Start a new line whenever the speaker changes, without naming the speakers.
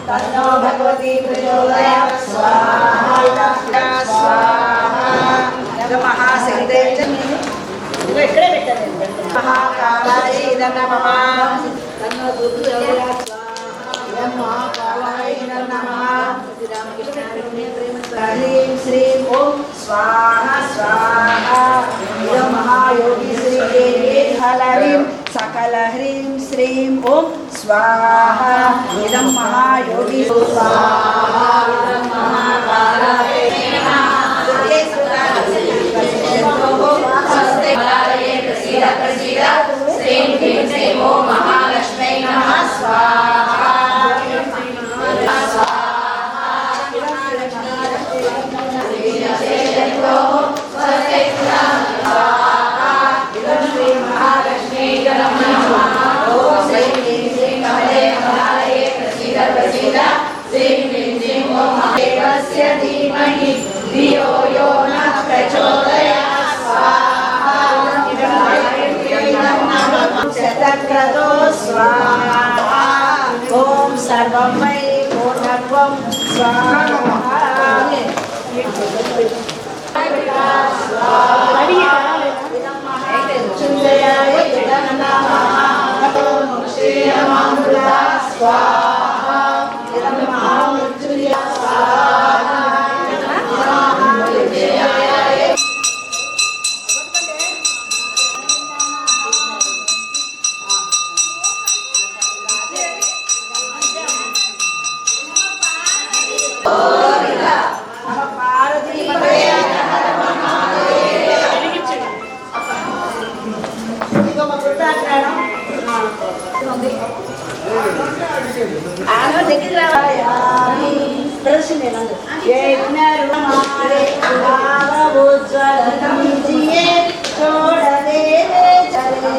तन्नो भगवती प्रचोदयात् स्वाहा स्वाहा नमः सहितेज इकडे भेटते महाकालाय नमः तन्नो दुर्योदयात् स्वाहा महाकालाय नमः ह्रीं श्रीं ओम स्वाहा स्वाहा महायोगी श्री देवी हलरीं सकल ह्रीं श्रीं ओम स्वाहा इदं महायोगी स्वाहा इदं महाकालाय श्रीं ह्रीं श्रीं ओम महालक्ष्मी नमः स्वाहा धियो यो नः प्रचोदयात् स्वाहा शतक्रतो स्वाहा ओम सर्वं वै पूर्णत्वं स्वाहा मृत्युञ्जयाय नमः श्रीराममूला स्वाहा इदं महामृत्युञ्जय स्वाहा छोड़ दे चले